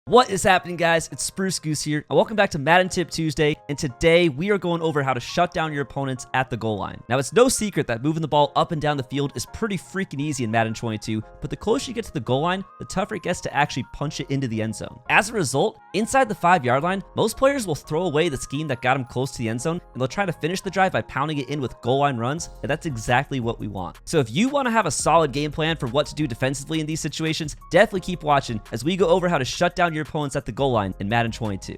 What is happening, guys? It's Spruce Goose here, and welcome back to Madden Tip Tuesday, and today we are going over how to shut down your opponents at the goal line. Now, it's no secret that moving the ball up and down the field is pretty freaking easy in Madden 22, but the closer you get to the goal line, the tougher it gets to actually punch it into the end zone. As a result, inside the 5-yard line, most players will throw away the scheme that got them close to the end zone, and they'll try to finish the drive by pounding it in with goal line runs, and that's exactly what we want. So if you want to have a solid game plan for what to do defensively in these situations, definitely keep watching as we go over how to shut down your opponents at the goal line in Madden 22.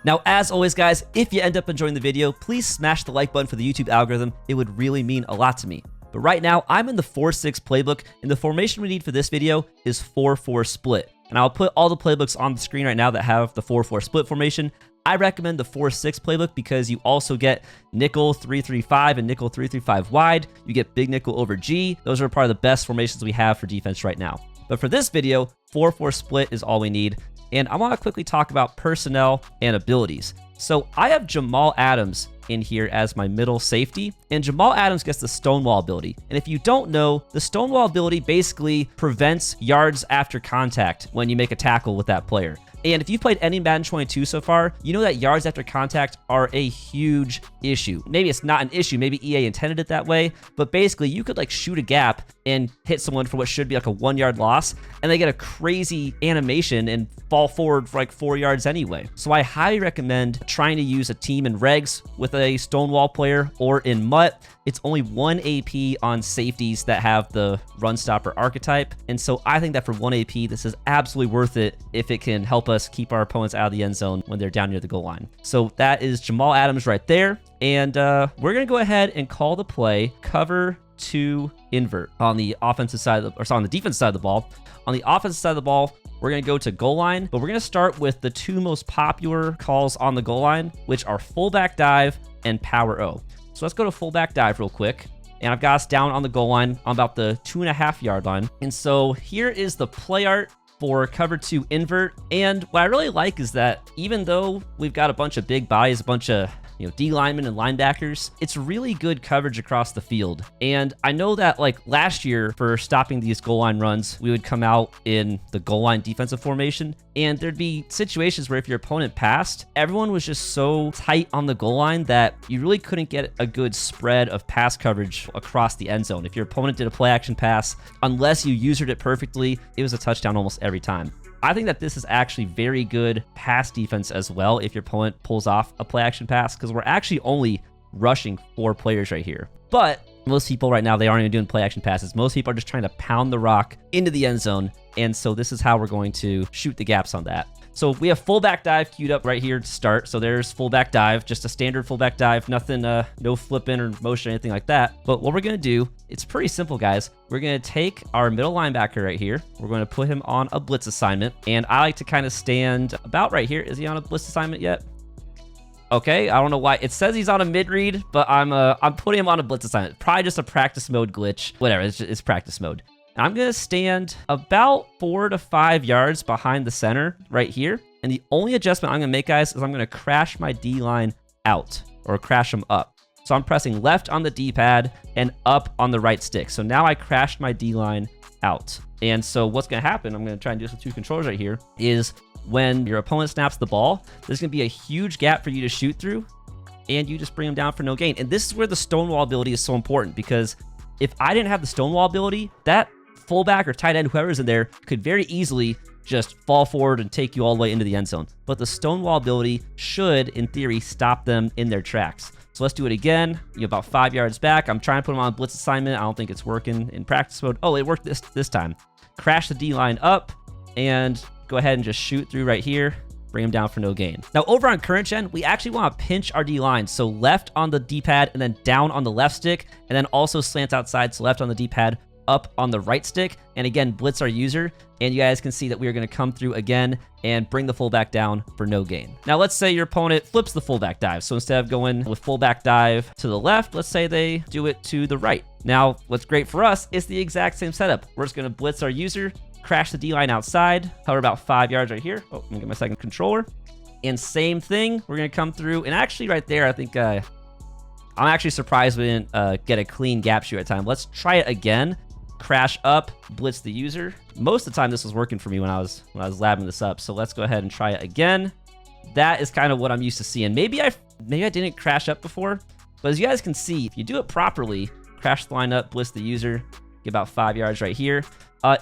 Now, as always, guys, if you end up enjoying the video, please smash the like button for the YouTube algorithm. It would really mean a lot to me. But right now, I'm in the 4-6 playbook, and the formation we need for this video is 4-4 split. And I'll put all the playbooks on the screen right now that have the 4-4 split formation. I recommend the 4-6 playbook because you also get nickel 3-3-5 and nickel 3-3-5 wide. You get big nickel over G. Those are part of the best formations we have for defense right now. But for this video, 4-4 split is all we need. And I want to quickly talk about personnel and abilities. So I have Jamal Adams in here as my middle safety, and Jamal Adams gets the Stonewall ability. And if you don't know, the Stonewall ability basically prevents yards after contact when you make a tackle with that player. And if you've played any Madden 22 so far, you know that yards after contact are a huge issue. Maybe it's not an issue, maybe EA intended it that way, but basically you could like shoot a gap and hit someone for what should be like a 1-yard loss, and they get a crazy animation and fall forward for like 4 yards anyway. So I highly recommend trying to use a team in regs with a Stonewall player or in MUT. It's only 1 AP on safeties that have the run stopper archetype. And so I think that for 1 AP, this is absolutely worth it if it can help us keep our opponents out of the end zone when they're down near the goal line. So that is Jamal Adams right there. And we're going to go ahead and call the play cover 2 invert on the offensive side of the, on the defensive side of the ball. On the offensive side of the ball, we're going to go to goal line, but we're going to start with the 2 most popular calls on the goal line, which are fullback dive and power O. So let's go to fullback dive real quick. And I've got us down on the goal line on about the 2.5-yard line. And so here is the play art for cover 2 invert. And what I really like is that even though we've got a bunch of big bodies, a bunch of D linemen and linebackers, it's really good coverage across the field. And I know that like last year for stopping these goal line runs, we would come out in the goal line defensive formation, and there'd be situations where if your opponent passed, everyone was just so tight on the goal line that you really couldn't get a good spread of pass coverage across the end zone. If your opponent did a play action pass, unless you usered it perfectly, it was a touchdown almost every time. I think that this is actually very good pass defense as well if your opponent pulls off a play action pass, because we're actually only rushing 4 players right here. But most people right now, they aren't even doing play action passes. Most people are just trying to pound the rock into the end zone. And so this is how we're going to shoot the gaps on that. So we have fullback dive queued up right here to start. So there's fullback dive, just a standard fullback dive, nothing, no flipping or motion or anything like that. But what we're going to do, it's pretty simple, guys. We're going to take our middle linebacker right here. We're going to put him on a blitz assignment. And I like to kind of stand about right here. Is he on a blitz assignment yet? Okay, I don't know why. It says he's on a mid-read, but I'm putting him on a blitz assignment. Probably just a practice mode glitch. Whatever, it's practice mode. I'm going to stand about 4 to 5 yards behind the center right here. And the only adjustment I'm going to make, guys, is I'm going to crash my D-line out or crash them up. So I'm pressing left on the D-pad and up on the right stick. So now I crashed my D-line out. And so what's going to happen, I'm going to try and do this with 2 controllers right here, is when your opponent snaps the ball, there's going to be a huge gap for you to shoot through, and you just bring them down for no gain. And this is where the Stonewall ability is so important, because if I didn't have the Stonewall ability, that fullback or tight end, whoever's in there, could very easily just fall forward and take you all the way into the end zone. But the Stonewall ability should, in theory, stop them in their tracks. So let's do it again. You're about 5 yards back. I'm trying to put them on a blitz assignment. I don't think it's working in practice mode. Oh, it worked this time. Crash the D-line up and go ahead and just shoot through right here. Bring them down for no gain. Now over on current gen, we actually want to pinch our D-line. So left on the D-pad and then down on the left stick, and then also slant outside. So left on the D-pad, up on the right stick, and again blitz our user, and you guys can see that we are going to come through again and bring the fullback down for no gain. Now let's say your opponent flips the fullback dive. So instead of going with fullback dive to the left, let's say they do it to the right. Now what's great for us is the exact same setup. We're just going to blitz our user, crash the D-line outside, hover about 5 yards right here. Oh, let me get my second controller. And same thing, we're going to come through, and actually right there, I think I'm actually surprised we didn't get a clean gap shoot at time. Let's try it again. crash up, blitz the user. Most of the time, this was working for me when I was labbing this up. So let's go ahead and try it again. That is kind of what I'm used to seeing. Maybe I didn't crash up before, but as you guys can see, if you do it properly, crash the line up, blitz the user, get about 5 yards right here.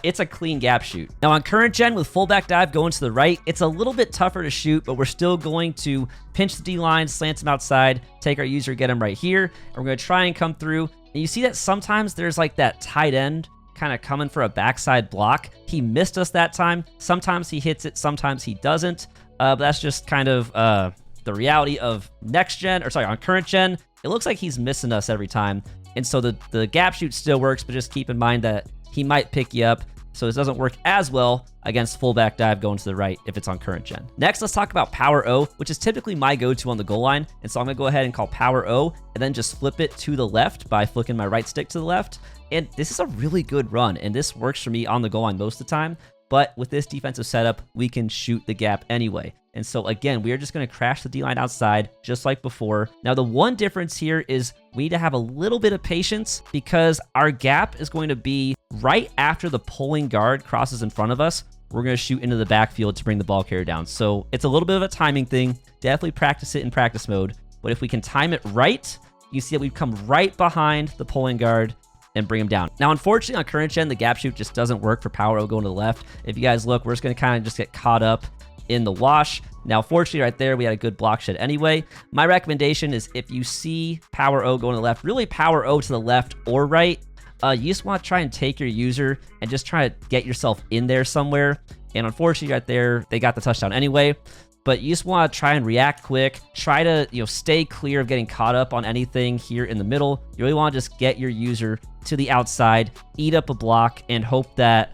It's a clean gap shoot. Now on current gen with fullback dive going to the right, it's a little bit tougher to shoot, but we're still going to pinch the D-line, slant him outside, take our user, get him right here, and we're going to try and come through. And you see that sometimes there's like that tight end kind of coming for a backside block. He missed us that time. Sometimes he hits it, sometimes he doesn't. But that's just kind of the reality of on current gen. It looks like he's missing us every time. And so the gap shoot still works, but just keep in mind that he might pick you up. So it doesn't work as well against fullback dive going to the right if it's on current gen. Next, let's talk about Power O, which is typically my go-to on the goal line. And so I'm gonna go ahead and call Power O and then just flip it to the left by flicking my right stick to the left. And this is a really good run. And this works for me on the goal line most of the time. But with this defensive setup, we can shoot the gap anyway. And so again, we are just going to crash the D-line outside just like before. Now, the one difference here is we need to have a little bit of patience because our gap is going to be right after the pulling guard crosses in front of us. We're going to shoot into the backfield to bring the ball carrier down. So it's a little bit of a timing thing. Definitely practice it in practice mode. But if we can time it right, you see that we've come right behind the pulling guard and bring him down. Now, unfortunately, on current gen, the gap shoot just doesn't work for Power O going to the left. If you guys look, we're just going to kind of just get caught up in the wash. Now, fortunately, right there, we had a good block shed anyway. My recommendation is if you see Power O going to the left, really Power O to the left or right, you just want to try and take your user and just try to get yourself in there somewhere. And unfortunately, right there, they got the touchdown anyway. But you just want to try and react quick. Try to stay clear of getting caught up on anything here in the middle. You really want to just get your user to the outside, eat up a block, and hope that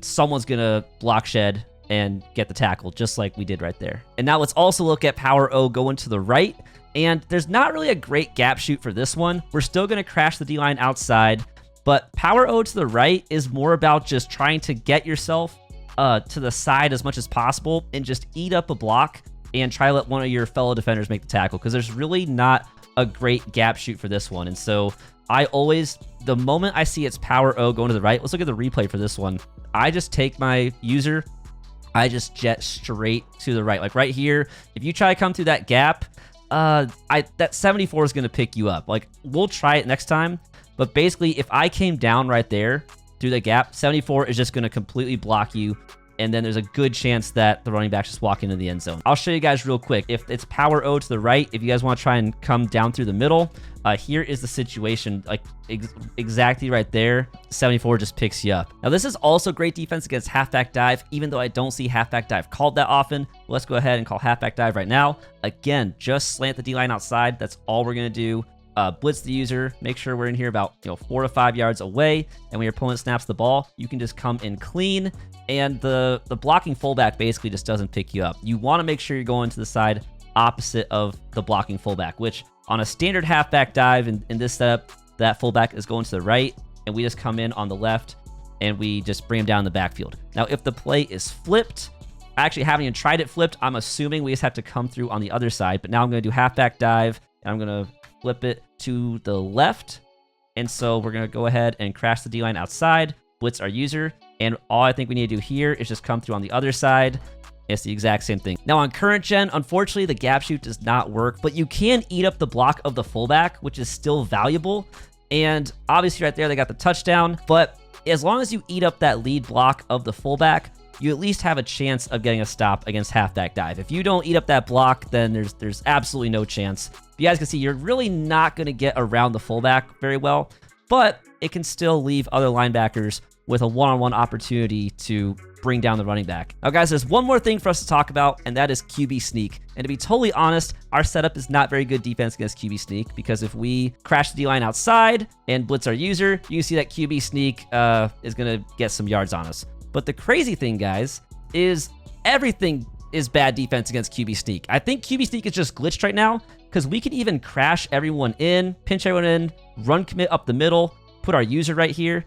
someone's gonna block shed and get the tackle, just like we did right there. And now let's also look at Power O going to the right. And there's not really a great gap shoot for this one. We're still gonna crash the D-line outside, but Power O to the right is more about just trying to get yourself to the side as much as possible and just eat up a block and try to let one of your fellow defenders make the tackle, because there's really not a great gap shoot for this one. And so the moment I see it's Power O going to the right, let's look at the replay for this one. I just take my user, I just jet straight to the right. Like right here, if you try to come through that gap, that 74 is going to pick you up. Like, we'll try it next time. But basically, if I came down right there through the gap, 74 is just going to completely block you. And then there's a good chance that the running back just walk into the end zone. I'll show you guys real quick. If it's Power O to the right, if you guys want to try and come down through the middle, here is the situation, like exactly right there. 74 just picks you up. Now, this is also great defense against halfback dive, even though I don't see halfback dive called that often. Let's go ahead and call halfback dive right now. Again, just slant the D-line outside. That's all we're going to do. Blitz the user, make sure we're in here about 4 to 5 yards away, and when your opponent snaps the ball, you can just come in clean, and the blocking fullback basically just doesn't pick you up. You want to make sure you're going to the side opposite of the blocking fullback, which on a standard halfback dive in this setup, that fullback is going to the right, and we just come in on the left, and we just bring him down the backfield. Now, if the play is flipped, I actually haven't even tried it flipped. I'm assuming we just have to come through on the other side, but now I'm going to do halfback dive, and I'm going to flip it to the left. And so we're going to go ahead and crash the D-line outside, blitz our user. And all I think we need to do here is just come through on the other side. It's the exact same thing. Now on current gen, unfortunately, the gap shoot does not work, but you can eat up the block of the fullback, which is still valuable. And obviously right there, they got the touchdown. But as long as you eat up that lead block of the fullback, you at least have a chance of getting a stop against halfback dive. If you don't eat up that block, then there's absolutely no chance. You guys can see you're really not going to get around the fullback very well, but it can still leave other linebackers with a one-on-one opportunity to bring down the running back. Now, guys, there's one more thing for us to talk about, and that is QB sneak. And to be totally honest, our setup is not very good defense against QB sneak, because if we crash the D-line outside and blitz our user, you can see that QB sneak is going to get some yards on us. But the crazy thing, guys, is everything is bad defense against QB sneak. I think QB sneak is just glitched right now, because we can even crash everyone in, pinch everyone in, run commit up the middle, put our user right here,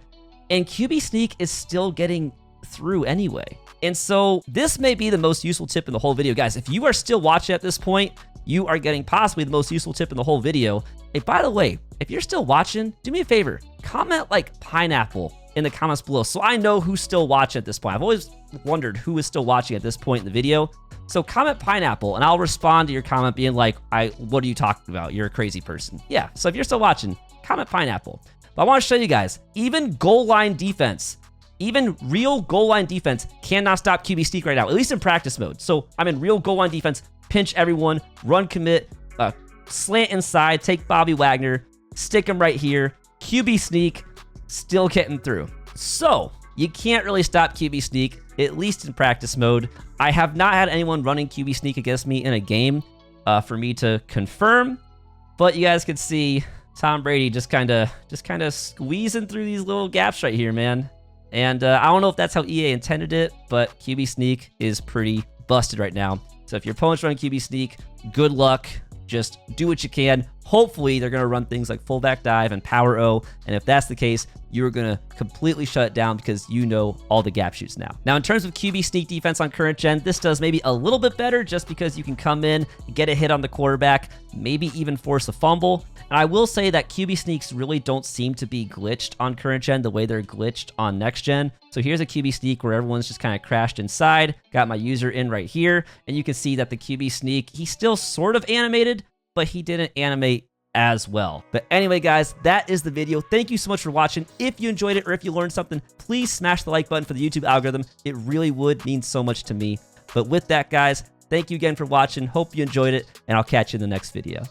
and QB sneak is still getting through anyway. And so this may be the most useful tip in the whole video. Guys, if you are still watching at this point, you are getting possibly the most useful tip in the whole video. Hey, by the way, if you're still watching, do me a favor, comment like pineapple in the comments below so I know who's still watching at this point. I've always wondered who is still watching at this point in the video. So comment pineapple and I'll respond to your comment being like, what are you talking about? You're a crazy person. Yeah, so if you're still watching, comment pineapple. But I want to show you guys, even goal line defense, even real goal line defense cannot stop QB sneak right now, at least in practice mode. So I'm in real goal line defense, pinch everyone, run commit, slant inside, take Bobby Wagner, stick him right here, QB sneak, still getting through. So you can't really stop QB sneak, at least in practice mode. I have not had anyone running QB sneak against me in a game for me to confirm, but you guys can see Tom Brady just kind of squeezing through these little gaps right here, man. And I don't know if that's how EA intended it, but QB sneak is pretty busted right now. So if your opponent's running QB sneak, good luck. Just do what you can. Hopefully, they're going to run things like fullback dive and power O. And if that's the case, you're going to completely shut it down because you know all the gap shoots now. Now, in terms of QB sneak defense on current gen, this does maybe a little bit better just because you can come in, get a hit on the quarterback, maybe even force a fumble. And I will say that QB sneaks really don't seem to be glitched on current gen the way they're glitched on next gen. So here's a QB sneak where everyone's just kind of crashed inside. Got my user in right here. And you can see that the QB sneak, he's still sort of animated, but he didn't animate as well. But anyway, guys, that is the video. Thank you so much for watching. If you enjoyed it or if you learned something, please smash the like button for the YouTube algorithm. It really would mean so much to me. But with that, guys, thank you again for watching. Hope you enjoyed it, and I'll catch you in the next video.